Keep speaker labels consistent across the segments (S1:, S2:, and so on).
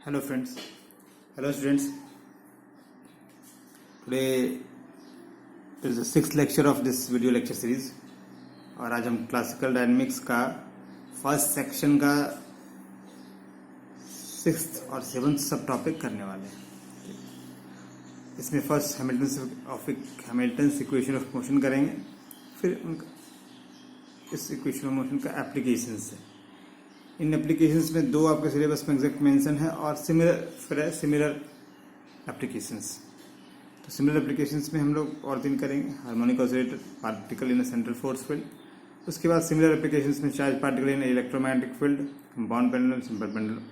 S1: Hello friends, hello students. Today is the sixth lecture of this video lecture series और आज हम classical dynamics का first section का sixth और seventh सब टॉपिक करने वाले हैं. इसमें first Hamilton equation of motion करेंगे, फिर इस इक्वेशन ऑफ मोशन का एप्लीकेशन से. इन एप्लीकेशंस में दो आपके सिलेबस में एग्जैक्ट मेंशन है और सिमिलर एप्लीकेशंस. तो सिमिलर एप्लीकेशंस में हम लोग और दिन करेंगे harmonic oscillator, particle in central force field. उसके बाद सिमिलर एप्लीकेशंस में charge particle in electromagnetic field, compound pendulum, simple pendulum.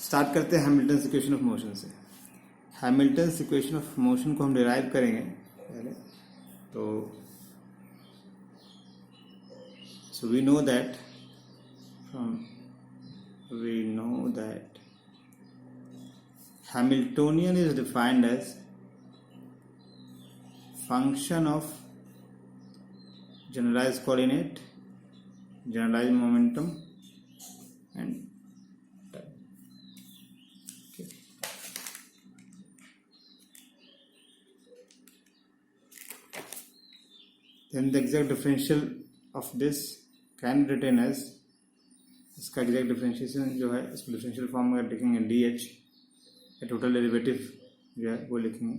S1: Start करते हैं हैमिल्टन इक्वेशन ऑफ मोशन से. हैमिल्टन इक्वेशन ऑफ मोशन को हम डिराइव करेंगे पहले. तो so we know that Hamiltonian is defined as function of generalized coordinate, generalized momentum and time. Okay. Then the exact differential of this can be written as, इसका exact differentiation जो है इसको differential form में लिखेंगे D H, total derivative जो है वो लिखेंगे.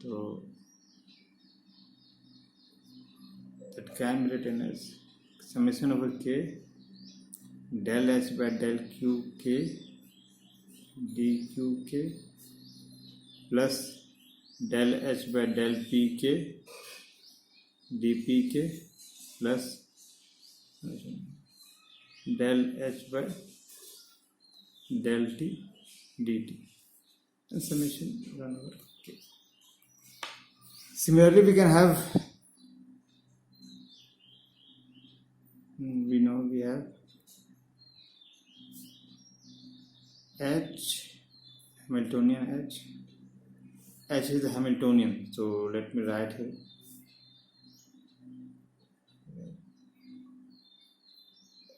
S1: तो that can be written as summation over k del H by del q k d q k plus del H by del p k d p k plus del h by del t dt and summation run over k. Similarly, we can have, we know we have h, Hamiltonian h. H is the Hamiltonian, so let me write here.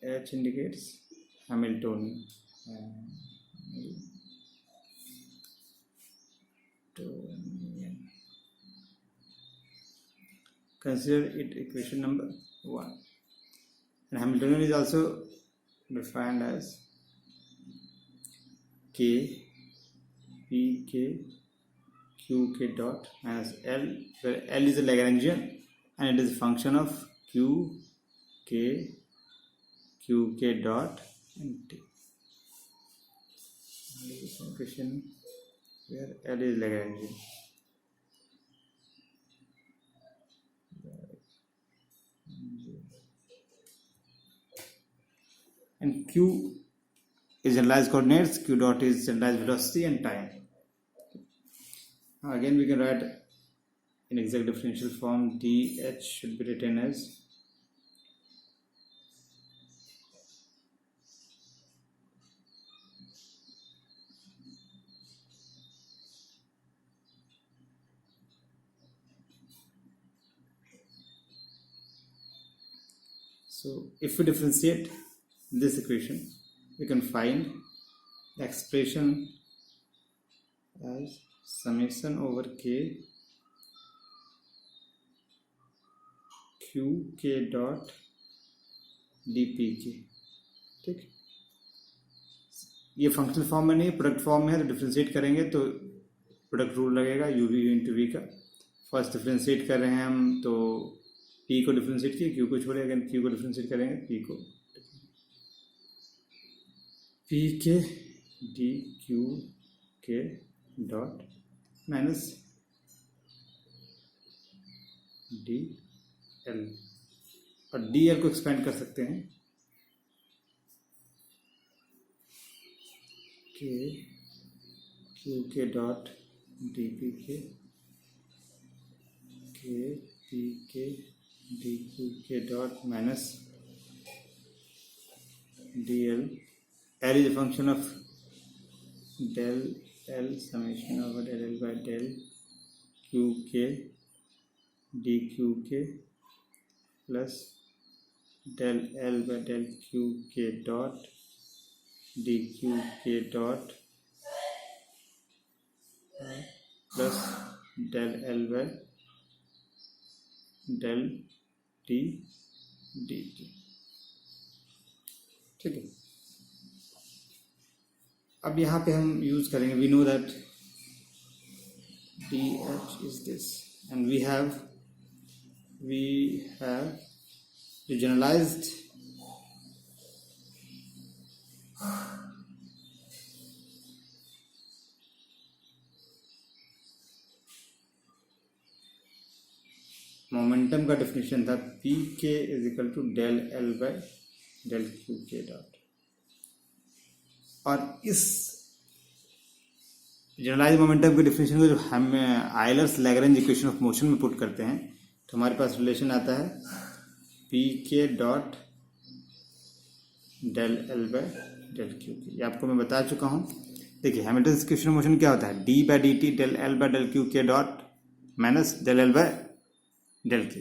S1: H indicates Hamiltonian. Consider it equation number 1. And Hamiltonian is also defined as K P K Q K dot minus L, where L is a Lagrangian and it is a function of Q K Q K dot and T. Equation where L is Lagrangian. And Q is generalized coordinates, Q dot is generalized velocity and time. Now again we can write in exact differential form dH should be written as So if we differentiate this equation, we can find the expression as summation over k q k dot dpk. ठीक, ये functional form में नहीं, product form में है. तो differentiate करेंगे तो product rule लगेगा u v इंटू वी का. फर्स्ट डिफ्रेंशिएट कर रहे हैं हम, तो P को डिफ्रेंशिएट किए, Q को छोड़े, अगर Q को डिफ्रेंशिएट करेंगे P को P के d q k dot minus D L, और डी एल को एक्सपेंड कर सकते हैं के Q k dot d p के P k d q k dot minus D L. L is a function of del L summation over del L by del Q K d Q K plus del L by del Q K dot d q k dot plus del L by del t d t. ठीक है, अब यहाँ पे हम use करेंगे, we know that d H is this and we have जो generalized momentum का definition था p k is equal to del L by del q k dot, और इस जनरलाइज मोमेंटम के डेफिनेशन को जब हम Euler's Lagrange equation of motion में पुट करते हैं तो हमारे पास रिलेशन आता है p k dot del L by del q k. ये आपको मैं बता चुका हूँ। देखिए हैमिल्टन इक्वेशन ऑफ मोशन क्या होता है, d by d t del L by del q k dot minus del L by del k.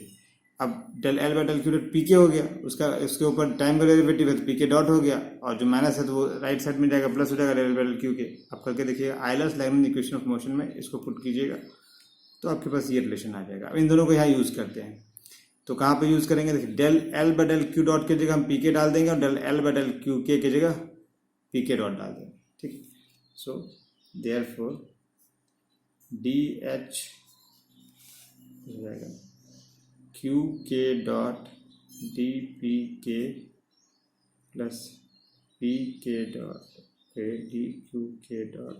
S1: अब del L by del q dot p k हो गया, उसके ऊपर टाइम का डेरिवेटिव है तो पी के डॉट हो गया, और जो माइनस है तो वो राइट साइड में जाएगा, प्लस हो जाएगा del L by del q k. अब करके देखिएगा Euler's Lagrange equation of motion में इसको पुट कीजिएगा तो आपके पास ये रिलेशन आ जाएगा। अब इन दोनों को यहाँ यूज करते हैं, तो कहाँ पे यूज करेंगे, देखिए del L by del q dot की जगह हम पी के डाल देंगे और del L by del q k की जगह पी के डॉट डाल देंगे। ठीक है, सो देयरफॉर डी एच हो जाएगा q k dot d p k plus p k dot d q k dot,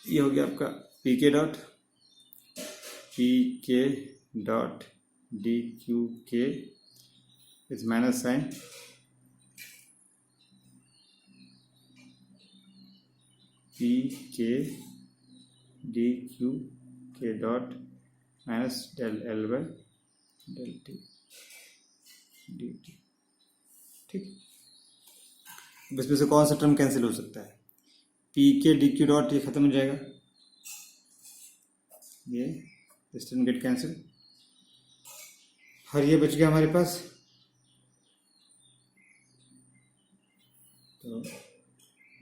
S1: ये हो गया आपका p k dot d q k is minus sign p k d q k dot minus del L by del t d t. ठीक, इसमें से कौन सा term cancel हो सकता है, p k d Q dot ये खत्म हो जाएगा, ये दिस टर्म गेट कैंसिल, और ये बच गया हमारे पास, तो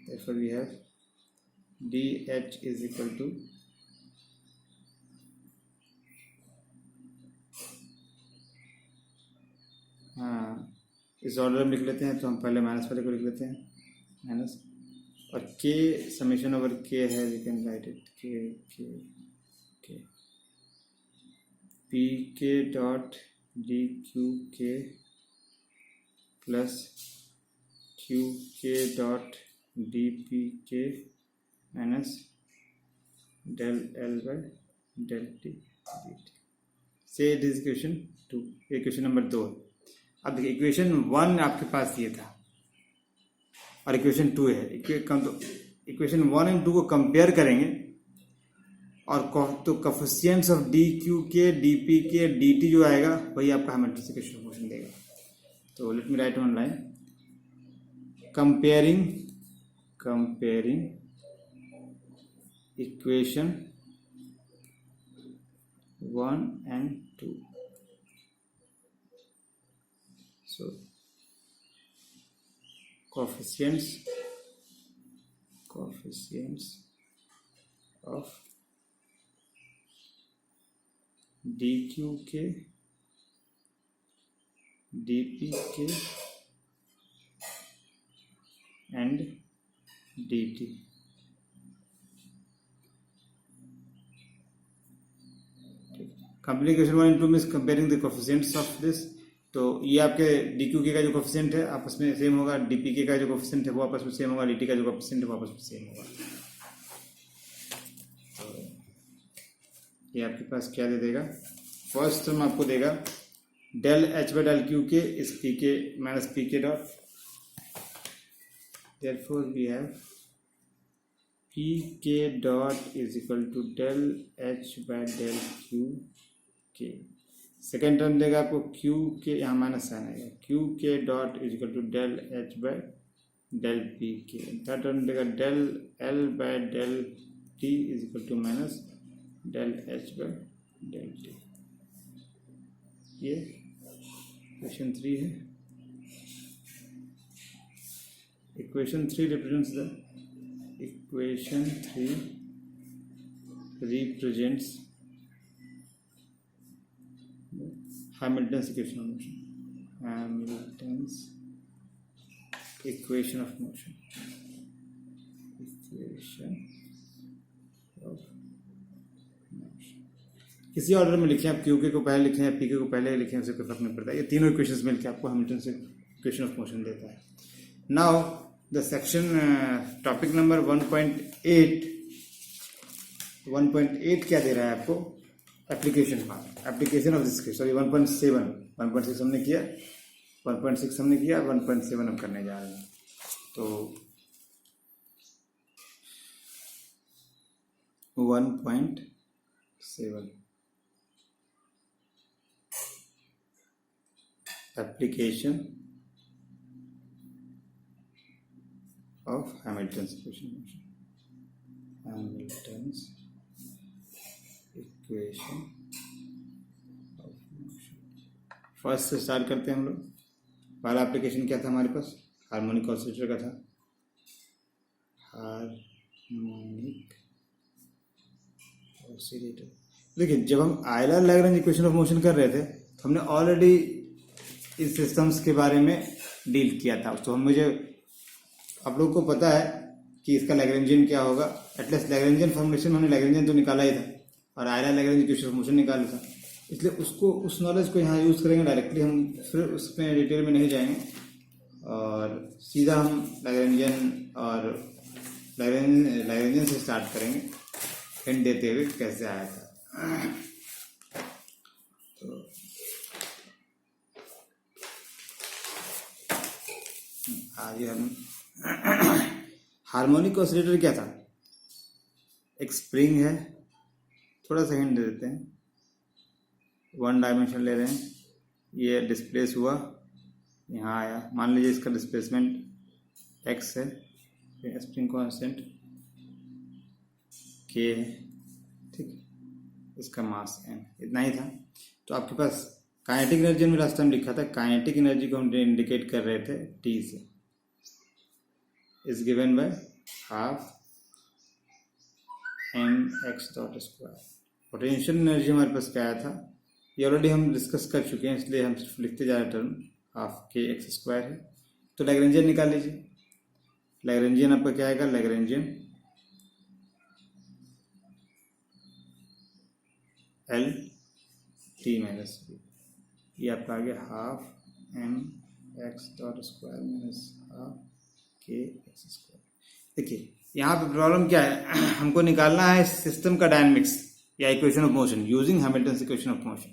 S1: therefore we have dh is equal to इस ऑर्डर में लिख लेते हैं, तो हम पहले माइनस वाले को लिख लेते हैं माइनस, और k समेशन ओवर k है, we can write it k p k dot d q k plus q k dot d p k minus del L by del t d t. Say it is equation 2, equation number 2। अब देखिए equation 1 आपके पास ये था और equation 2 है, equation 1 and 2 को compare करेंगे और तो coefficients of D q k d p k D T जो आएगा वही आपका हैमिल्टन इक्वेशन ऑफ मोशन देगा। तो let me right one line, comparing equation 1 and 2, so coefficients of dq dpk and dt। Complication 1 and 2 means comparing the coefficients of this. तो ये आपके D q के का जो कोफिशिएंट है आपस में सेम होगा, डी पी के का जो कोफिशिएंट है वो आपस में सेम होगा, डी टी का जो कोफिशिएंट है वो आपस में सेम होगा। तो ये आपके पास क्या दे देगा, फर्स्ट टर्म आपको देगा del H by del q k is p k minus p k dot, therefore we have p k dot is equal to del H by del q k. Second term देगा आपको q k, यहाँ minus sign आएगा, q k dot is equal to del H by del p k. Third term देगा del L by del t is equal to minus del H by del T. ये question 3 है। Equation 3 represents Hamilton's equation of motion. Hamilton's equation of motion. किसी order में लिखें आप, क्यूके को पहले लिखें या पीके को पहले लिखें, उससे कोई फर्क नहीं पड़ता। ये तीनों इक्वेशंस मिलकर आपको हैमिल्टन इक्वेशन ऑफ मोशन देता है। Now the section topic number 1.8 क्या दे रहा है आपको? Application part, application of this case. Sorry 1.6 हमने किया, 1.6 हमने किया, 1.7 हम करने जा रहे हैं। तो 1.7 application of Hamilton's equation of motion. Hamilton's equation of motion. First से स्टार्ट करते हैं हम लोग। पहला एप्लीकेशन क्या था हमारे पास? हार्मोनिक ऑसिलेटर का था। हार्मोनिक ऑसिलेटर, देखिए जब हम Euler Lagrange equation of motion कर रहे थे तो हमने ऑलरेडी इस सिस्टम्स के बारे में डील किया था। तो मुझे आप लोगों को पता है कि इसका लैग्रेंजियन क्या होगा। एटलीस्ट लैग्रेंजियन फॉर्मुलेशन में हमने लैग्रेंजियन तो निकाला ही था और Euler Lagrange equation of motion निकाला था, इसलिए उसको उस नॉलेज को यहाँ यूज़ करेंगे डायरेक्टली। हम फिर उसमें डिटेल में नहीं जाएंगे और सीधा हम लैग्रेंजियन और लैग्रेंजियन से स्टार्ट करेंगे, हिंट देते हुए कैसे आया था। तो आगे हम हार्मोनिक ऑसिलेटर क्या था? एक स्प्रिंग है, थोड़ा सा हिंट दे देते हैं। वन डायमेंशन ले रहे हैं, ये डिस्प्लेस हुआ, यहाँ आया। मान लीजिए इसका डिस्प्लेसमेंट x है, स्प्रिंग कांस्टेंट k है, ठीक, इसका मास m, इतना ही था। तो आपके पास काइनेटिक एनर्जी में लास्ट टाइम लिखा था, काइनेटिक एनर्जी को हम इंडिकेट कर रहे थे t से, is given by half mx²। Potential energy हमारे पास क्या आया था, ये ऑलरेडी हम डिस्कस कर चुके हैं, इसलिए हम सिर्फ लिखते जा रहे टर्म हाफ kx² है। तो लैग्रेंजियन निकाल लीजिए। लैग्रेंजियन आपका क्या आएगा? Lagrangian L t minus b, ये आपका आ गया half mx² minus half kx²। देखिए यहाँ पे प्रॉब्लम क्या है, हमको निकालना है सिस्टम का डायनेमिक्स या equation of motion using Hamilton equation of motion,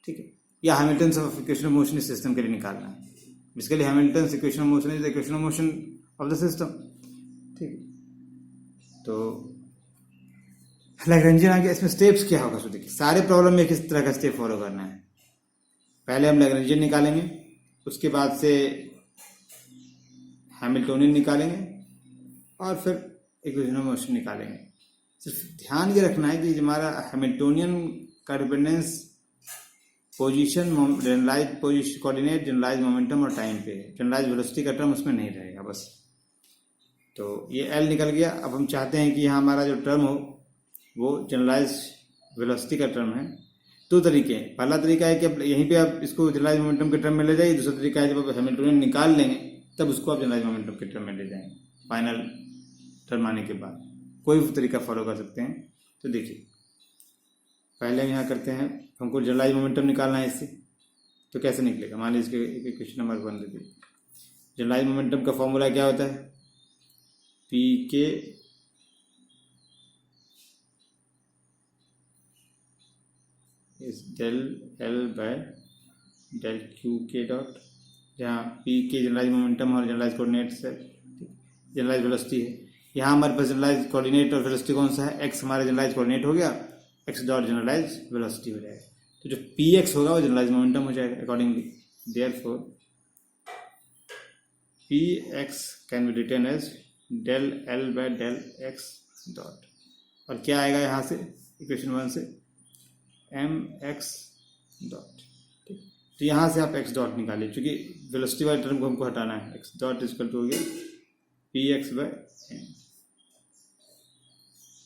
S1: ठीक है, या हैमिल्टन इक्वेशन ऑफ मोशन इस सिस्टम के लिए निकालना है। Basically Hamilton equation of motion is the equation of motion of the system, ठीक है। तो लैग्रेंजियन आ गया, इसमें स्टेप्स क्या होगा? सो देखिए सारे प्रॉब्लम में किस तरह का स्टेप फॉलो करना है। पहले हम लैग्रेंजियन निकालेंगे, उसके बाद से हैमिल्टोनियन निकालेंगे और फिर इक्वेशन ऑफ मोशन निकालेंगे। सिर्फ ध्यान ये रखना है कि हमारा हैमिल्टोनियन का dependence position, generalize position, coordinate, generalize momentum और टाइम पे है। जनरलाइज वेलोसिटी का टर्म उसमें नहीं रहेगा बस। तो ये L निकल गया। अब हम चाहते हैं कि यहाँ हमारा जो टर्म हो वो जनरलाइज वेलोसिटी का टर्म है। दो तरीके हैं। पहला तरीका है कि अब यहीं पे आप इसको जनरलाइज मोमेंटम के टर्म में ले जाइए। दूसरा तरीका है जब आप हैमिल्टोनियन निकाल लेंगे तब उसको आप जनरलाइज मोमेंटम के टर्म में ले जाएंगे फाइनल टर्म आने के बाद। कोई भी तरीका फॉलो कर सकते हैं। तो देखिए पहले हम यहाँ करते हैं, हमको जनरलाइज मोमेंटम निकालना है इससे। तो कैसे निकलेगा? मान लीजिए इसके क्वेश्चन नंबर 1 देखिए। जनरलाइज मोमेंटम का फॉर्मूला क्या होता है? P k is del L by del q k dot, जहाँ पी के जनरलाइज मोमेंटम और जनरलाइज कोऑर्डिनेट्स है, जनरलाइज वेलोसिटी है। यहाँ हमारे पास जनरलाइज कोऑर्डिनेट और वेलोसिटी कौन सा है? एक्स हमारा जनरलाइज कोऑर्डिनेट हो गया, एक्स डॉट जनरलाइज वेलोसिटी हो जाएगा। तो जो पी एक्स होगा वो जनरलाइज मोमेंटम हो जाएगा accordingly. Therefore p x can be written as del L by del x dot. और क्या आएगा यहाँ से इक्वेशन 1 से? M x dot. ठीक, तो यहाँ से आप एक्स डॉट निकालिए, क्योंकि वेलोसिटी वाले टर्म को हमको हटाना है। एक्स डॉट इक्वल टू हो गया पी एक्स बाय एम,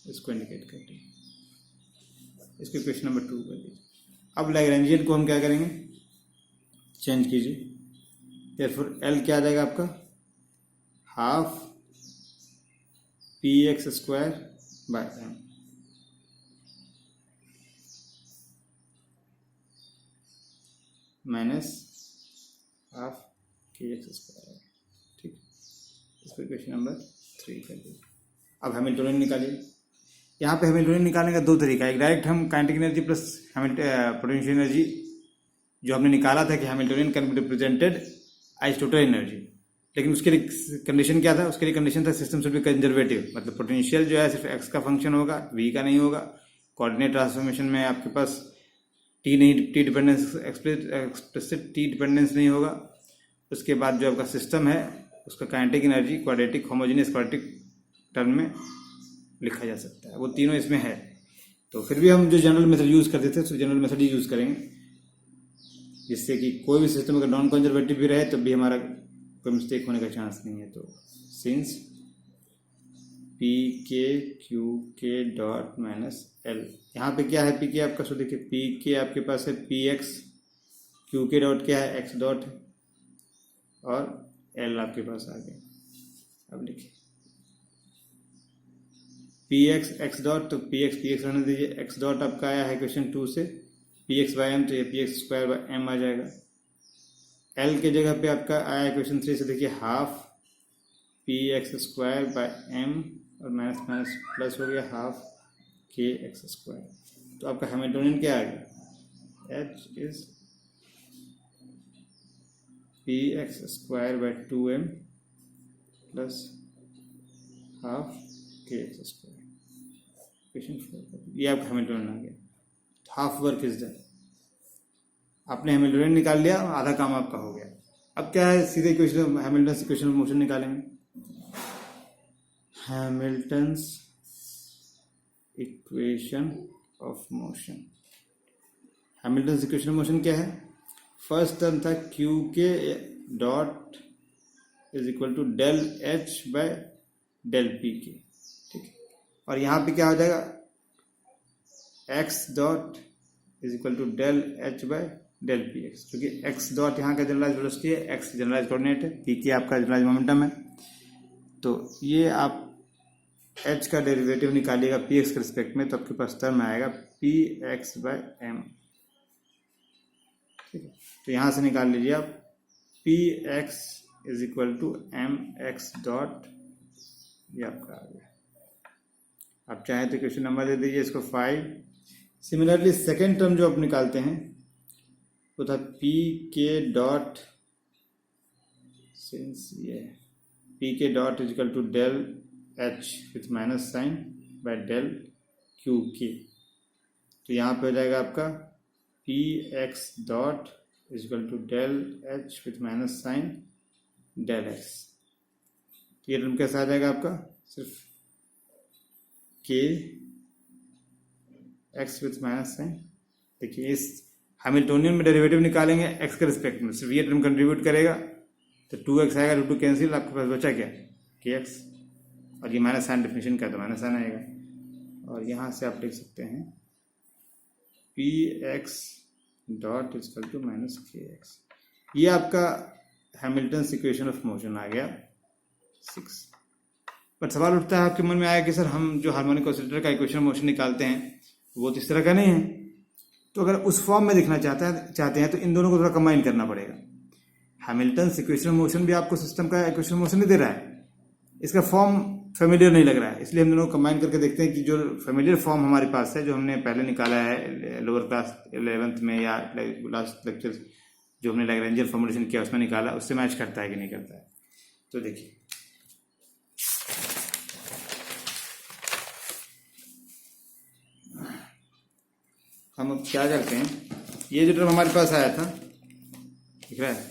S1: इसको इंडिकेट करते हैं। इसको इक्वेशन नंबर 2 कर दीजिए। अब लैग्रेंजियन को हम क्या करेंगे, चेंज कीजिए। देयरफॉर एल क्या आ जाएगा आपका, half p x square by m, minus half k x square. ठीक, इसको इक्वेशन नंबर 3 कर दीजिए। अब हैमिल्टोनियन निकालिए। यहाँ पे हैमिल्टोनियन निकालने का दो तरीका है, एक डायरेक्ट हम kinetic energy plus potential energy जो हमने निकाला था कि Hamiltonian can be represented as total energy, लेकिन उसके लिए कंडीशन क्या था, उसके लिए कंडीशन था सिस्टम शुड बी कंजर्वेटिव, मतलब पोटेंशियल जो है सिर्फ एक्स का फंक्शन होगा, वी का नहीं होगा। कोऑर्डिनेट ट्रांसफॉर्मेशन में आपके पास टी नहीं, T dependence explicit T dependence नहीं होगा। उसके बाद जो आपका सिस्टम है उसका kinetic energy quadratic homogeneous quadratic term में लिखा जा सकता है, वो तीनों इसमें है। तो फिर भी हम जो जनरल मेथड यूज़ करते थे तो जनरल मेथड ही यूज़ करेंगे, जिससे कि कोई भी सिस्टम अगर नॉन कंजर्वेटिव भी रहे तब भी हमारा कोई मिस्टेक होने का चांस नहीं है। तो सिंस पी के Q k dot minus L, यहाँ पे क्या है पी के आपका, सो देखिए पी के आपके पास है P x, Q k dot क्या है एक्स डॉट है, और एल आपके पास आ गया। अब देखिए पी एक्स डॉट, तो पी एक्स रहने दीजिए, एक्स डॉट आपका आया है क्वेश्चन 2 से, पी एक्स बाई एम, तो ये p x square by m आ जाएगा। एल के जगह पे आपका आया है क्वेश्चन 3 से, देखिए half p x square by m, और माइनस माइनस प्लस हो गया हाफ के एक्स स्क्वायर। तो आपका हैमिल्टोनियन क्या आ गया, H is P x square by 2m plus half k x square. Question 4 ये आपका हैमिल्टोनियन आ गया। हाफ वर्क इज डन, आपने हैमिल्टोनियन निकाल लिया, आधा काम आपका हो गया। अब क्या है, सीधे equation Hamilton equation of motion निकालेंगे। Hamilton's equation of motion, Hamilton equation of motion क्या है, फर्स्ट टर्म था q k dot is equal to del H by del p k, ठीक है। और यहाँ पे क्या हो जाएगा, x dot is equal to del H by del p x, क्योंकि एक्स डॉट यहाँ का जनरलाइज वेलोसिटी है, एक्स जनरलाइज कोऑर्डिनेट है, पी के आपका जनरलाइज मोमेंटम है। तो ये आप एच का डेरिवेटिव निकालिएगा पी एक्स के रिस्पेक्ट में, तो आपके पास टर्म आएगा पी एक्स बाय एम, ठीक है। तो यहाँ से निकाल लीजिए आप p x is equal to m x dot, ये आपका आ गया। आप चाहे तो क्वेश्चन नंबर दे दीजिए इसको 5। सिमिलरली सेकेंड टर्म जो आप निकालते हैं वो था पी के डॉट, सिंस ये p k dot is equal to del H with minus sign by del q k. तो यहाँ पे हो जाएगा आपका p x dot is equal to del H with minus sign del x. तो ये term कैसा आ जाएगा आपका, सिर्फ के एक्स विथ माइनस साइन। देखिए इस हैमिल्टोनियन में डेरिवेटिव निकालेंगे एक्स के रिस्पेक्ट में, सिर्फ ये टर्म कंट्रीब्यूट करेगा, तो 2x आएगा, रूट 2 कैंसिल, आपके पास बचा क्या, के एक्स, और ये माइनस साइन डेफिनेशन का तो माइनस साइन आएगा। और यहाँ से आप लिख सकते हैं p x dot equal to minus k x. ये आपका हैमिल्टन इक्वेशन ऑफ मोशन आ गया 6। बट सवाल उठता है आपके मन में आया कि सर हम जो हार्मोनिक ऑसिलेटर का इक्वेशन ऑफ मोशन निकालते हैं वो तो इस तरह का नहीं है, तो अगर उस फॉर्म में दिखना चाहते हैं तो इन दोनों को थोड़ा कंबाइन करना पड़ेगा। हैमिल्टन इक्वेशन ऑफ मोशन भी आपको सिस्टम का इक्वेशन ऑफ मोशन नहीं दे रहा है, इसका फॉर्म फेमिलियर नहीं लग रहा है, इसलिए हम दोनों को कंबाइन करके देखते हैं कि जो फेमिलियर फॉर्म हमारे पास है, जो हमने पहले निकाला है लोअर क्लास 11th में या लास्ट लेक्चर जो हमने लैग्रेंजियन फॉर्मुलेशन किया उसमें निकाला, उससे मैच करता है कि नहीं करता है। तो देखिए हम अब क्या करते हैं, ये जो टर्म हमारे पास आया था दिख रहा है,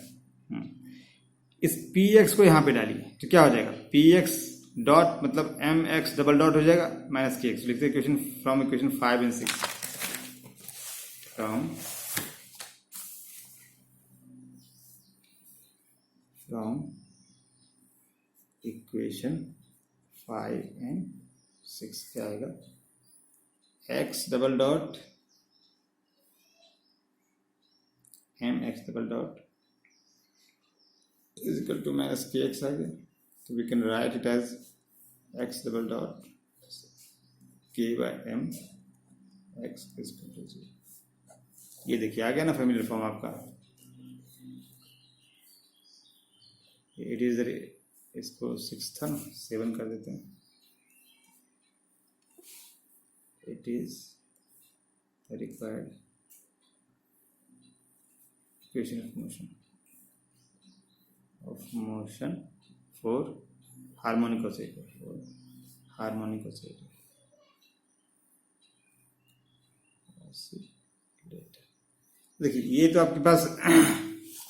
S1: इस पी एक्स को यहाँ पे डालिए तो क्या हो जाएगा, पी एक्स डॉट मतलब एम एक्स डबल डॉट हो जाएगा माइनस के एक्स। लिखते हैं equation from equation 5 and 6, from equation 5 and 6 क्या आएगा, x double dot m x double dot is equal to minus k x आ गया, तो we can write it as x double dot k by m x is equal to 0। ये देखिए आ गया ना फैमिलियर फॉर्म आपका। इट इज, इसको 6 था ना, 7 कर देते हैं। It is required equation of motion for harmonic oscillator, harmonic oscillator. देखिए ये तो आपके पास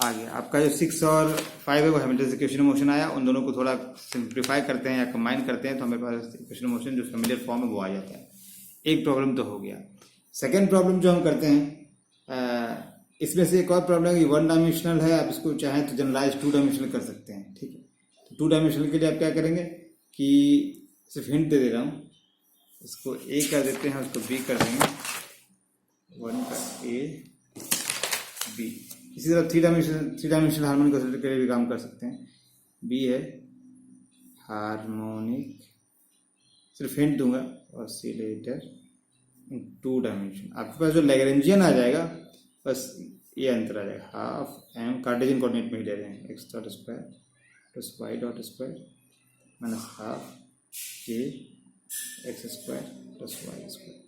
S1: आ गया। आपका जो 6 और 5 है वो हैमिल्टन इक्वेशन मोशन आया। उन दोनों को थोड़ा सिंप्लीफाई करते हैं या कंबाइन करते हैं तो हमें पास इक्वेशन मोशन जो फेमिलियर फॉर्म है वो आ जाता है। एक प्रॉब्लम तो हो गया। सेकेंड प्रॉब्लम जो हम करते हैं, इसमें से एक और प्रॉब्लम है, 1 डायमेंशनल है, आप इसको चाहें तो जनरलाइज 2 डायमेंशनल कर सकते हैं। ठीक है, तो 2 डायमेंशनल के लिए आप क्या करेंगे कि सिर्फ हिंट दे रहा हूँ, इसको ए कर देते हैं, उसको बी कर देंगे, 1 का ए बी। इसी तरह 3 डायमेंशनल हार्मोनिक ऑसिलेटर के लिए भी काम कर सकते हैं। बी है हार्मोनिक, सिर्फ हिंट दूंगा, ऑसिलेटर इन 2 डायमेंशन। आपके पास जो लैग्रेंजियन आ जाएगा बस ये अंतर आ जाएगा, हाफ एम कार्टेशियन कोऑर्डिनेट में ही ले रहे हैं, x dot square plus y dot square minus half k x square plus y square.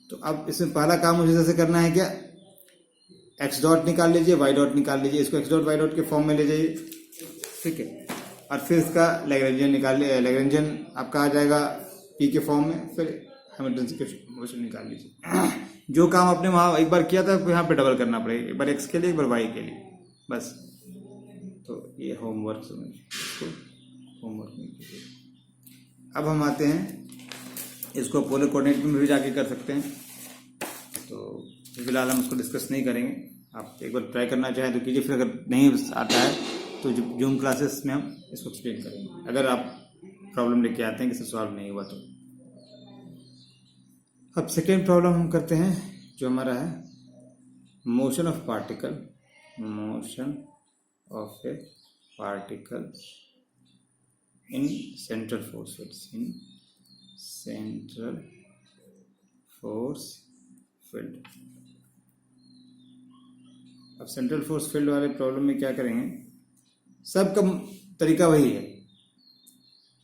S1: तो अब इसमें पहला काम मुझे जैसे करना है क्या, एक्स डॉट निकाल लीजिए, वाई डॉट निकाल लीजिए, इसको एक्स डॉट वाई डॉट के फॉर्म में ले जाइए। ठीक है, और फिर इसका लैग्रेंजियन निकाल लिया, लैग्रेंजियन आपका आ जाएगा पी के फॉर्म में, फिर हैमिल्टन के मोशन निकाल लीजिए। जो काम आपने वहाँ एक बार किया था यहाँ पे डबल करना पड़ेगा, एक बार एक्स के लिए एक बार वाई के लिए, बस। तो ये होमवर्क समझिए, इसको होमवर्क में कीजिए। अब हम आते हैं, इसको पोलर कोऑर्डिनेट में भी जाके कर सकते हैं, तो फिलहाल हम उसको डिस्कस नहीं करेंगे। आप एक बार ट्राई करना चाहें तो कीजिए, फिर अगर नहीं आता है तो जूम क्लासेस में हम इसको एक्सप्लेन करेंगे, अगर आप प्रॉब्लम लेके आते हैं कि सॉल्व नहीं हुआ तो। अब सेकेंड प्रॉब्लम हम करते हैं जो हमारा है motion of particle, motion of A particle in central force field, in central force field. अब सेंट्रल फोर्स फील्ड वाले प्रॉब्लम में क्या करेंगे, सबका तरीका वही है,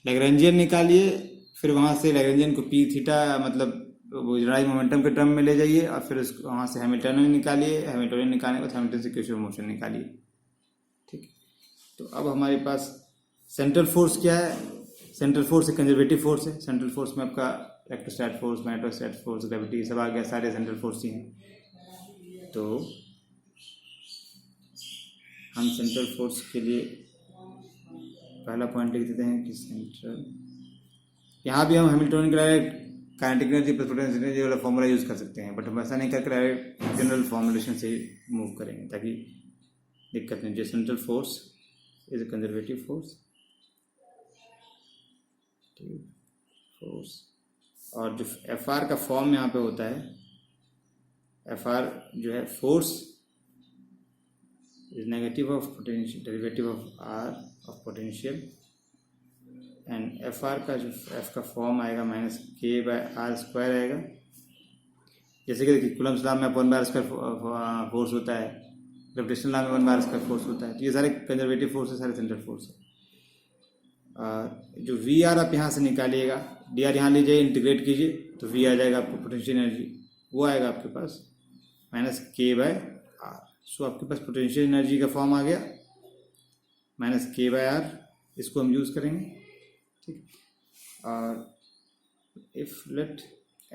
S1: लैग्रेंजियन निकालिए, फिर वहां से लैग्रेंजियन को पी थीटा मतलब जनरलाइज मोमेंटम के टर्म में ले जाइए, और फिर उसको वहां से हैमिल्टनियन निकालिए, हैमिल्टनियन निकालने के बाद हैमिल्टन इक्वेशन ऑफ मोशन निकालिए। ठीक है, तो अब हमारे पास सेंट्रल फोर्स क्या है, सेंट्रल फोर्स एक कंजर्वेटिव फोर्स है। सेंट्रल फोर्स में आपका electrostatic force, magnetostatic force, gravity सब आ गया, सारे सेंट्रल फोर्स ही हैं। तो हम सेंट्रल फोर्स के लिए पहला पॉइंट लिख देते हैं कि सेंट्रल, यहाँ भी हम हैमिल्टनियन के kinetic energy plus potential energy वाला फॉर्मूला यूज कर सकते हैं, बट हम ऐसा नहीं करके डायरेक्ट जनरल फॉर्मुलेशन से ही मूव करेंगे ताकि दिक्कत नहीं। जो central force is a conservative force, force, और जो एफ आर का फॉर्म यहाँ पे होता है, एफ आर जो है force is negative of potential, derivative of r of potential, and F r का जो एफ का फॉर्म आएगा minus k by r square आएगा। जैसे कि देखिए कूलम्स लॉ में 1/r² फोर्स होता है, ग्रेविटेशनल लॉ में 1/r² फोर्स होता है, तो ये सारे कंजर्वेटिव फोर्स है, सारे सेंट्रल फोर्स है। जो वी आर आप यहाँ से निकालिएगा, डी आर यहाँ लीजिए, इंटीग्रेट कीजिए, तो वी आ जाएगा आपको पोटेंशियल एनर्जी, वो आएगा आपके पास माइनस के बाय आर। सो आपके पास पोटेंशियल एनर्जी का फॉर्म आ गया माइनस के बाय आर, इसको हम यूज़ करेंगे। ठीक, और if late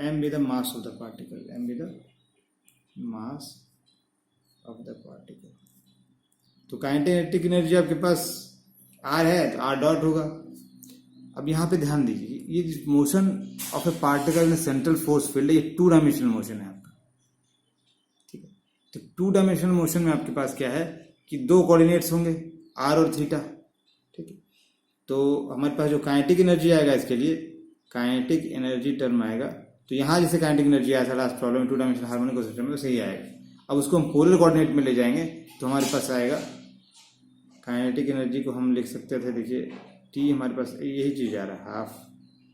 S1: m be the mass of the particle, m be the mass of the particle, तो काइनेटिक एनर्जी आपके पास r है तो r डॉट होगा। अब यहाँ पे ध्यान दीजिए, ये motion of A particle in central force field है, ये 2 डायमेंशनल मोशन है आपका। ठीक है, तो 2 डायमेंशनल मोशन में आपके पास क्या है कि 2 कोऑर्डिनेट्स होंगे r और थीटा। ठीक है, तो हमारे पास जो काइनेटिक एनर्जी आएगा इसके लिए, काइनेटिक एनर्जी टर्म आएगा, तो यहाँ जैसे काइनेटिक एनर्जी आया था last problem 2 dimensional harmonic system में, वैसे ही आएगा। अब उसको हम पोलर कोऑर्डिनेट में ले जाएंगे तो हमारे पास आएगा काइनेटिक एनर्जी को हम लिख सकते थे, देखिए टी हमारे पास यही चीज़ आ रहा है हाफ,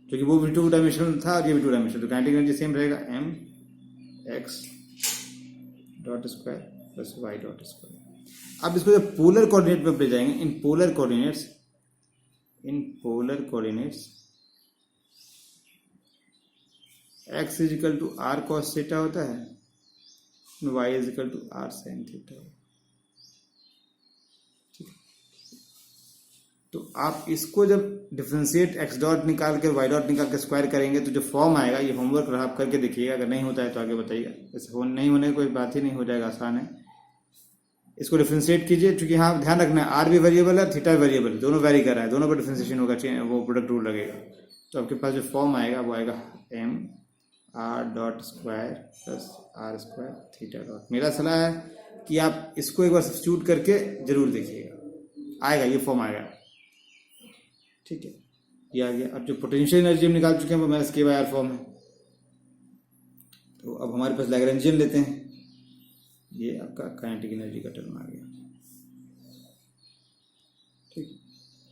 S1: क्योंकि वो भी 2 डायमेंशनल था और ये भी 2 डायमेंशनल, तो काइनेटिक एनर्जी सेम रहेगा m x dot square plus y dot square. अब इसको जब पोलर कोऑर्डिनेट पे ले जाएंगे, in polar coordinates x is equal to r cos theta होता है, y is equal to r sine theta. तो आप इसको जब डिफ्रेंशिएट x डॉट निकाल के y डॉट निकाल के स्क्वायर करेंगे तो जो फॉर्म आएगा, ये होमवर्क रहा, आप करके देखिएगा, अगर नहीं होता है तो आगे बताइएगा, वैसे नहीं होने की कोई बात ही नहीं, हो जाएगा, आसान है। इसको डिफ्रेंशिएट कीजिए, क्योंकि यहाँ ध्यान रखना है आर भी वेरिएबल है, थीटा भी वेरिएबल है, दोनों वेरी कर रहा है, दोनों पर डिफ्रेंशिएशन होगा, वो प्रोडक्ट रूल लगेगा। तो आपके पास जो फॉर्म आएगा वो आएगा m r dot square plus r square theta dot. मेरा सलाह है कि आप इसको एक बार सब्स्टिट्यूट करके जरूर देखिएगा, आएगा ये फॉर्म आएगा, ठीक है, ये आ गया। अब जो पोटेंशियल एनर्जी हम निकाल चुके हैं वो minus k by are form है। तो अब हमारे पास लैग्रेंजियन लेते हैं, ये आपका काइनेटिक एनर्जी का टर्म आ गया, ठीक।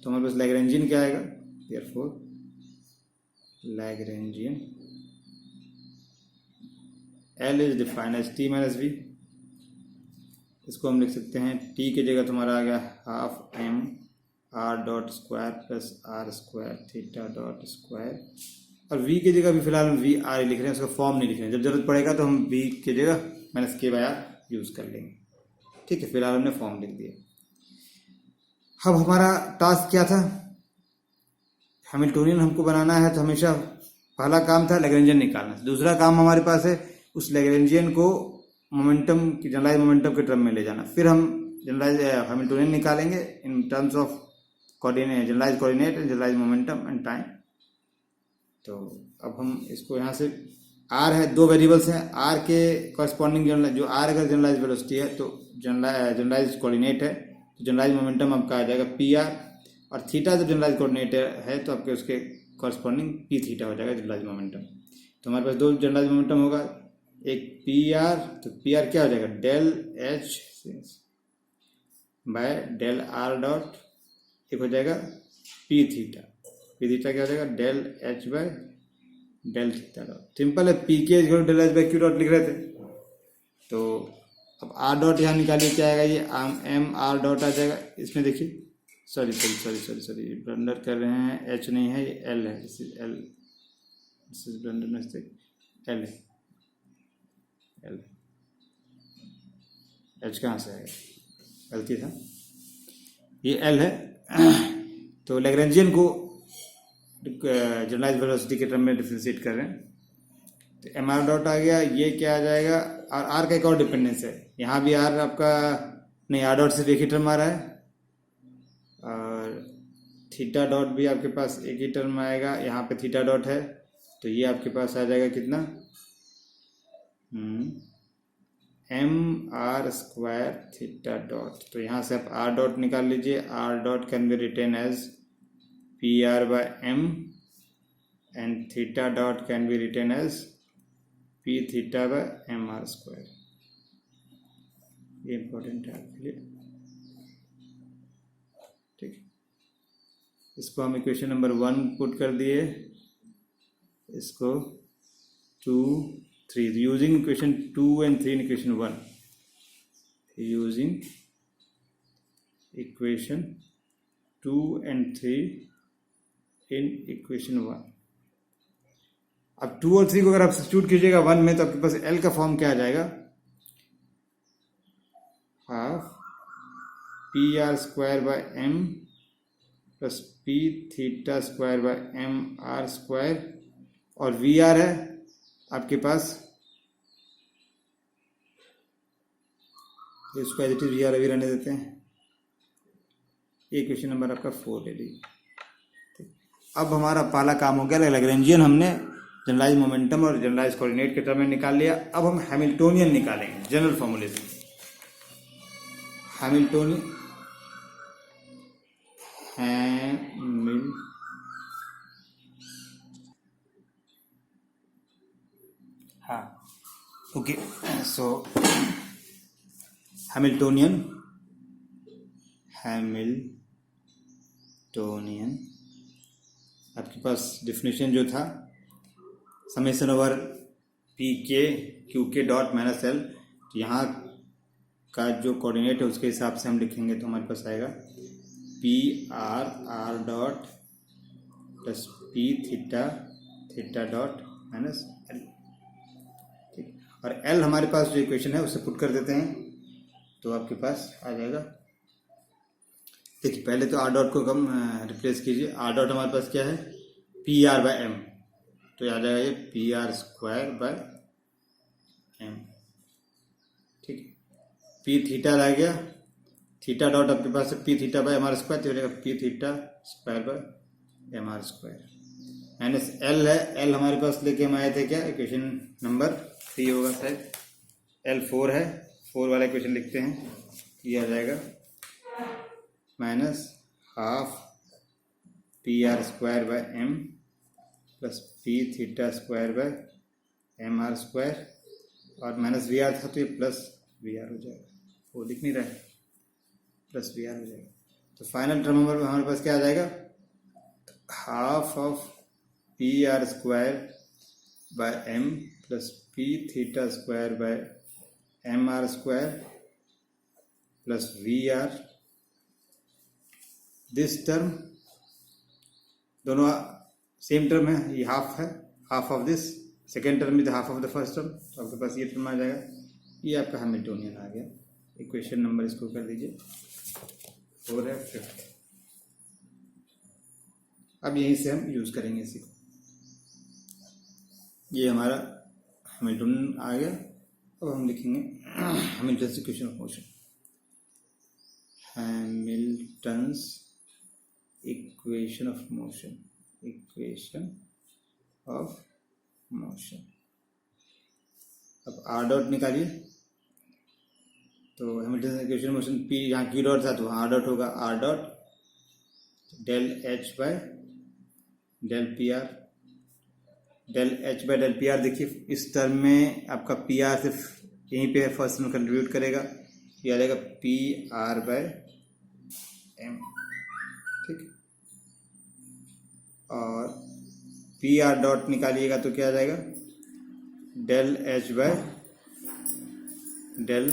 S1: तो हमारे पास लैग्रेंजियन क्या आएगा, therefore Lagrangian L is defined as T minus V। इसको हम लिख सकते हैं T की जगह तुम्हारा आ गया half M R dot square plus R square theta dot square, और V की जगह भी फिलहाल हम V R लिख रहे हैं, उसका फॉर्म नहीं लिख रहे हैं, जब जरूरत पड़ेगा तो हम V की जगह minus k by are use कर लेंगे, ठीक है। फिलहाल हमने फॉर्म लिख दिया। अब हमारा टास्क क्या था, हैमिल्टोनियन हमको बनाना है, तो हमेशा पहला काम था लैग्रेंजियन निकालना, दूसरा काम हमारे पास है उस लैग्रेंजियन को मोमेंटम की जनरलाइज मोमेंटम के टर्म में ले जाना, फिर हम जनरलाइज हैमिल्टोनियन निकालेंगे in terms of coordinate, generalize coordinate and generalize momentum and time. तो अब हम इसको यहाँ से आर है, 2 वेरिएबल्स हैं, आर के कॉरस्पॉन्डिंग जनरलाइज, जो आर अगर जनरलाइज वेलोसिटी है तो जनरलाइज कोऑर्डिनेट है, तो जनरलाइज मोमेंटम आपका आ जाएगा पी आर, और थीटा जब जनरलाइज कोऑर्डिनेट है तो आपके उसके कॉरस्पॉन्डिंग पी थीटा हो जाएगा जनरलाइज मोमेंटम। तो हमारे पास 2 जनरलाइज मोमेंटम होगा, एक पी आर, तो पी आर क्या हो जाएगा del H by del r dot, एक हो जाएगा पी थीटा क्या हो जाएगा del H by del theta dot. Simple है, p k del H by q dot लिख रहे थे। तो अब आर डॉट यहाँ निकालिए, क्या आएगा, ये एम आर डॉट आ जाएगा। इसमें देखिए, सॉरी ब्लंडर कर रहे हैं, एच नहीं है, ये एल है, this is blunder mistake, L है, एच कहाँ से आएगा, गलती था, ये एल है। तो लैग्रेंजियन को जनरलाइज वेलोसिटी के टर्म में डिफरेंशिएट कर रहे हैं, तो एम आर डॉट आ गया, ये क्या आ जाएगा, और आर का एक और डिपेंडेंस है, यहाँ भी आर आपका नहीं, आर डॉट सिर्फ एक ही टर्म आ रहा है, और थीटा डॉट भी आपके पास एक ही टर्म आएगा, यहाँ पे थीटा डॉट है, तो ये आपके पास आ जाएगा कितना, m r square theta dot. तो यहाँ से आप आर डॉट निकाल लीजिए, r dot can be written as p r by m and theta dot can be written as p theta by m r square. ये इंपॉर्टेंट है आपके लिए, ठीक। इसको हम इक्वेशन नंबर 1 पुट कर दिए, इसको 2 3 using equation 2 and 3 in equation 1, using equation 2 and 3 in equation 1। अब 2 और 3 को अगर आप सब्स्टिट्यूट कीजिएगा 1 में, तो आपके पास L का फॉर्म क्या आ जाएगा, half p r square by m plus p theta square by m r square, और वी आर है आपके पास, इसको as it is V r अभी रहने देते हैं। ये क्वेश्चन नंबर आपका 4 ले लीजिए। अब हमारा पहला काम हो गया, लैग्रेंजियन हमने जनरलाइज मोमेंटम और जनरलाइज कोऑर्डिनेट के टर्म में निकाल लिया। अब हम हैमिल्टोनियन निकालेंगे जनरल फॉर्मूले से। हैमिल्टोनियन ओके, सो हैमिल्टोनियन आपके पास डिफिनेशन जो था समेशन ओवर पी के Q k dot minus L, तो यहाँ का जो कोऑर्डिनेट है उसके हिसाब से हम लिखेंगे तो हमारे पास आएगा P r dot plus p theta dot minus L. ठीक, और एल हमारे पास जो इक्वेशन है उसे पुट कर देते हैं तो आपके पास आ जाएगा। देखिए पहले तो आर डॉट को कम रिप्लेस कीजिए। आर डॉट हमारे पास क्या है, पी आर बाय एम, तो आ जाएगा ये p r square by m. ठीक, पी थीटा रह गया, थीटा डॉट आपके पास है p theta by m r square, तो हो जाएगा p theta square by m r square. Minus L है, एल हमारे पास लेके हम आए थे क्या, इक्वेशन नंबर 3 होगा शायद, एल 4 है, 4 वाला इक्वेशन लिखते हैं, ये आ जाएगा minus half p r square by m plus p theta square by m r square, और माइनस वी आर था तो ये प्लस वी आर हो जाएगा, वो दिख नहीं रहा है, प्लस वी आर हो जाएगा। तो फाइनल टर्म हमारे पास क्या आ जाएगा, half of p r square by m plus p theta square by m r square plus V r. This term दोनों सेम टर्म है, ये हाफ है, half of this second term is half of the first term, तो आपके पास ये term आ जाएगा, ये आपका हैमिल्टोनियन आ गया। इक्वेशन नंबर इसको कर दीजिए 4 है 5th। अब यहीं से हम यूज करेंगे इसी को, ये हमारा हैमिल्टोनियन आ गया। अब हम लिखेंगे Hamilton's equation of motion, Hamilton's equation of motion, equation of motion. अब आर डॉट निकालिए, तो हैमिल्टन इक्वेशन मोशन पी, यहाँ क्यू डॉट था तो आर डॉट होगा, r dot del H by del p r, del H by del p r. देखिए इस term में आपका पी आर सिर्फ यहीं पे फर्स्ट में कंट्रीब्यूट करेगा, ये आ जाएगा पी आर बाय एम। ठीक, और पी आर डॉट निकालिएगा तो क्या आ जाएगा, डेल एच बाय डेल।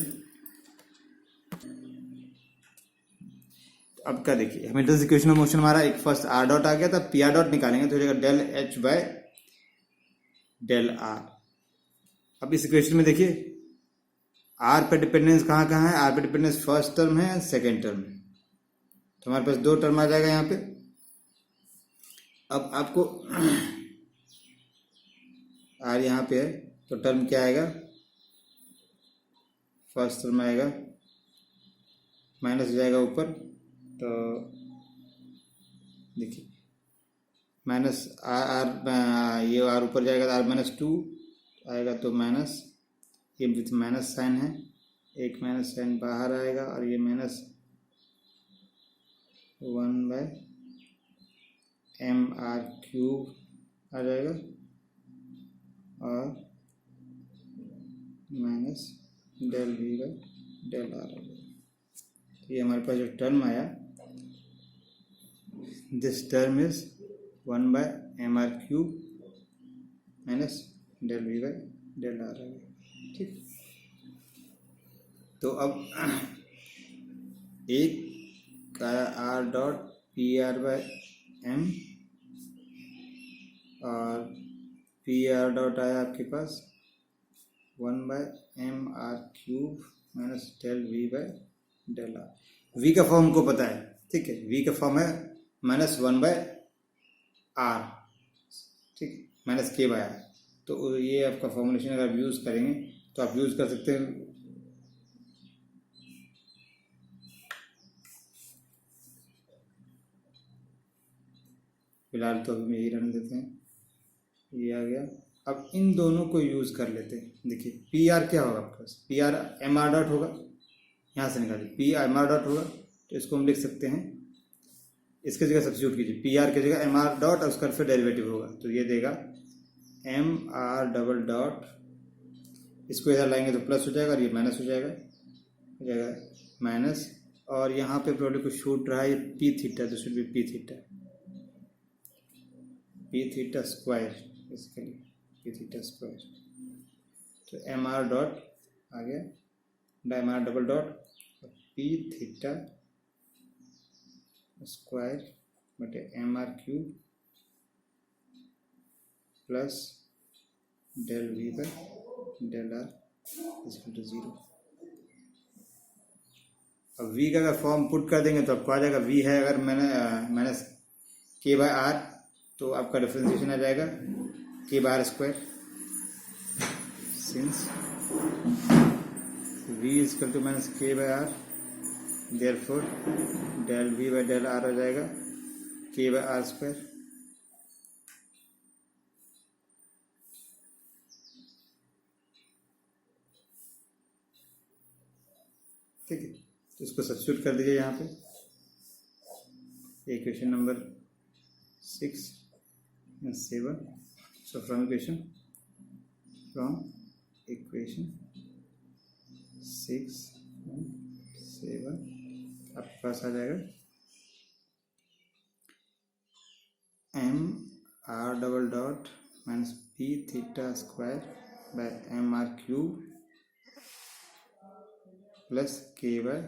S1: अब क्या देखिए हैमिल्टन इक्वेशन ऑफ मोशन हमारा एक फर्स्ट आर डॉट आ गया था, पी आर डॉट निकालेंगे तो हो जाएगा del H by del r. अब इस इक्वेशन में देखिए आर पे डिपेंडेंस कहाँ कहाँ है, आर पे डिपेंडेंस फर्स्ट टर्म है, सेकेंड टर्म है, तो हमारे पास 2 टर्म आ जाएगा यहाँ पे। अब आपको आर यहाँ पे है तो टर्म क्या आएगा, फर्स्ट टर्म आएगा, माइनस हो जाएगा ऊपर, तो देखिए माइनस आर ये आर ऊपर जाएगा तो आर -2 आएगा, तो माइनस ये विथ माइनस साइन है, एक माइनस साइन बाहर आएगा, और ये -1 बाय एम आर क्यूब आ जाएगा, और minus del V by del r आ जाएगा। ये हमारे पास जो टर्म आया, this term is 1 by m r cube minus del V by del r आ गया। ठीक, तो अब एक r dot p r by m, और पी आर डॉट आया आपके पास 1 by m r cube minus del V by del r. We का फॉर्म को पता है, ठीक है, वी का फॉर्म है -1 बाय आर, ठीक, माइनस के बाय आर। तो ये आपका फॉर्मुलेशन अगर आप यूज़ करेंगे तो आप यूज़ कर सकते हैं फिलहाल तो अभी यही रहने देते हैं, ये आ गया। अब इन दोनों को यूज़ कर लेते हैं। देखिए पी आर क्या होगा आपके पास, p r m r dot होगा, यहाँ से निकालिए पी एम आर डॉट होगा, तो इसको हम लिख सकते हैं, इसके जगह सब्स्टिट्यूट कीजिए, पी आर की जगह एम आर डॉट और उसका फिर डेरिवेटिव होगा, तो ये देगा एम आर डबल डॉट इसको इधर लाएंगे तो प्लस हो जाएगा और ये माइनस हो जाएगा माइनस, और यहाँ पे प्रॉब्लम कुछ छूट रहा है, ये पी थीटा, तो should be p theta square, इसके लिए पी थीटा स्क्वायर। तो एम आर डॉट आ गया, m r double dot p theta square बटे m r cube plus del v by del r equal to 0। अब v का अगर फॉर्म पुट कर देंगे तो आपको आ जाएगा, v है अगर माइनस के बाय आर, तो आपका डिफरेंशिएशन आ जाएगा k by r square, since v equal to minus k by r, therefore del v by del r हो जाएगा के बाय आर स्क्वायर। ठीक है, तो इसको सब्स्टिट्यूट कर दीजिए यहाँ पे, equation number 6 and 7। So from equation 6 and 7 आपके पास आ जाएगा m r double dot minus p theta square by m r cube plus k by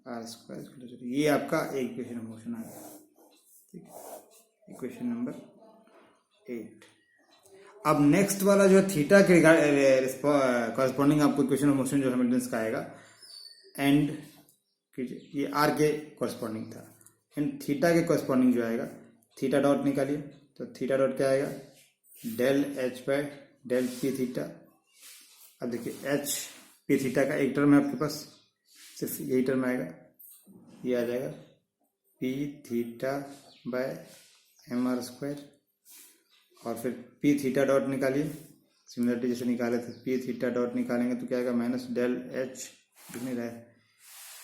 S1: r square. ये आपका इक्वेशन ऑफ मोशन आ गया। ठीक है, इक्वेशन नंबर 8। अब नेक्स्ट वाला जो है थीटा के कॉरस्पॉन्डिंग आपको इक्वेशन ऑफ मोशन जो हैमिल्टन का आएगा, एंड कीजिए, ये आर के कॉरस्पॉन्डिंग था, एंड थीटा के कॉरस्पॉन्डिंग जो आएगा, थीटा डॉट निकालिए, तो थीटा डॉट क्या आएगा, del H by del p theta. अब देखिए एच पी थीटा का एक टर्म है आपके पास, सिर्फ यही टर्म आएगा, ये आ जाएगा p theta by m r square, और फिर पी थीटा डॉट निकालिए, सिमिलरिटी जैसे निकाले थे, पी थीटा डॉट निकालेंगे तो क्या आएगा, माइनस डेल एच, दिख नहीं रहा है,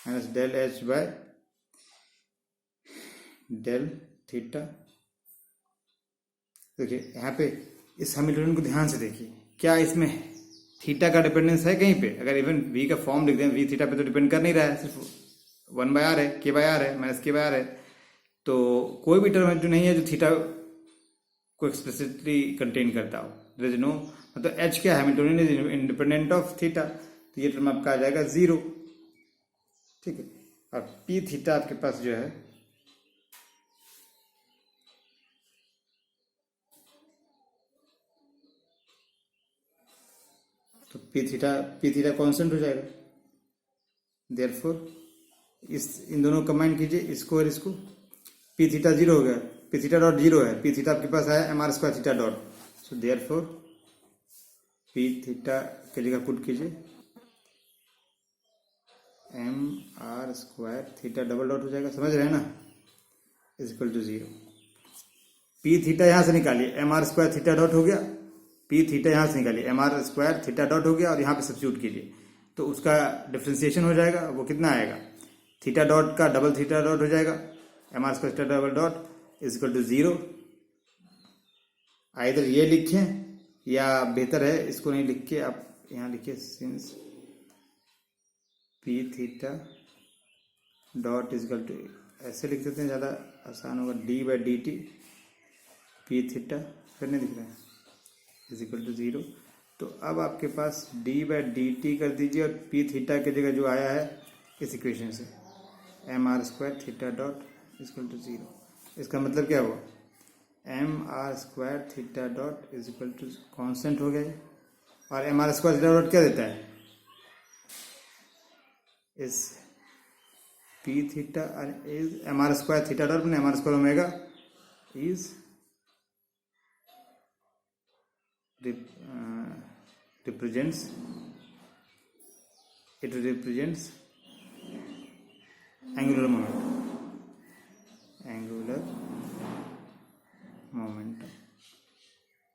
S1: minus del H by del theta. देखिए यहाँ पे इस हैमिल्टन को ध्यान से देखिए, क्या इसमें थीटा का डिपेंडेंस है कहीं पे? अगर इवन वी का फॉर्म लिख दें, वी थीटा पे तो डिपेंड कर नहीं रहा है, सिर्फ 1/r है, के बाय आर है, माइनस के बाय आर है, तो कोई भी टर्म जो नहीं है जो थीटा को एक्सप्लिसिटली कंटेन करता हो, देयर इज नो, मतलब एच क्या है, Hamiltonian is independent of theta, तो ये टर्म आपका आ जाएगा 0। ठीक है, और पी थीटा आपके पास जो है तो पी थीटा कांस्टेंट हो जाएगा, देयरफॉर इन दोनों कंबाइन कीजिए, इसको और इसको, पी थीटा 0 हो गया, पी थीटा डॉट 0 है, पी थीटा आपके पास है m r square theta dot, so therefore p theta की जगह पुट कीजिए m r square theta double dot हो जाएगा, समझ रहे हैं ना, is equal to 0। P theta यहाँ से निकालिए, m r square theta dot हो गया, पी थीटा यहाँ से निकालिए, m r square theta dot हो गया, और यहाँ पे सब्स्टिट्यूट कीजिए, तो उसका डिफ्रेंसिएशन हो जाएगा, वो कितना आएगा, थीटा डॉट का डबल थीटा डॉट हो जाएगा, m r square theta double dot is equal to 0। Either ये लिखें, या बेहतर है इसको नहीं लिख के आप यहाँ लिखिए, since p theta dot is equal to, ऐसे लिख देते हैं, ज़्यादा आसान होगा, d by d t p theta, फिर नहीं दिख रहा है, इज इक्वल टू 0। तो अब आपके पास डी बाई डी टी कर दीजिए, और पी थीटा की जगह जो आया है इस इक्वेशन से, m r square theta dot equal to 0। इसका मतलब क्या हुआ, m r square theta dot is equal to constant हो गया, और m r square theta dot क्या देता है, इस p theta is m r square theta dot, m r square omega is represents angular momentum।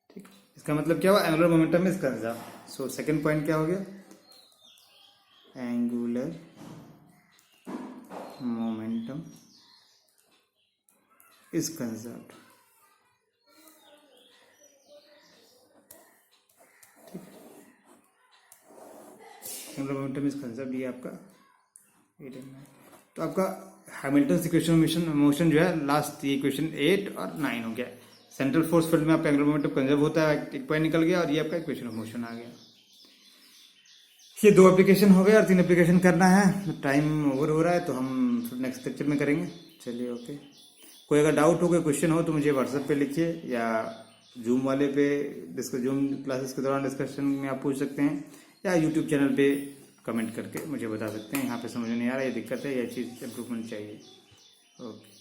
S1: ठीक, इसका मतलब क्या हुआ, angular momentum is conserved. So second point क्या हो गया, angular momentum is conserved. Angular momentum is conserved, ये आपका 8 and 9। तो आपका हैमिल्टन इक्वेशन मोशन जो है लास्ट, ये इक्वेशन 8 और 9 हो गया। सेंट्रल फोर्स फील्ड में आपका एंगुलर मोमेंटम कंजर्व होता है, एक पॉइंट निकल गया, और ये आपका इक्वेशन ऑफ मोशन आ गया। ये 2 एप्लीकेशन हो गए और 3 एप्लीकेशन करना है। टाइम ओवर हो रहा है तो हम फिर नेक्स्ट लेक्चर में करेंगे। चलिए ओके। कोई अगर डाउट हो, कोई क्वेश्चन हो तो मुझे व्हाट्सएप पे लिखिए, या जूम वाले पे जूम क्लासेस के दौरान डिस्कशन में आप पूछ सकते हैं, या यूट्यूब चैनल पे कमेंट करके मुझे बता सकते हैं यहाँ पे समझ नहीं आ रहा, ये दिक्कत है, ये चीज़ इम्प्रूवमेंट चाहिए। ओके।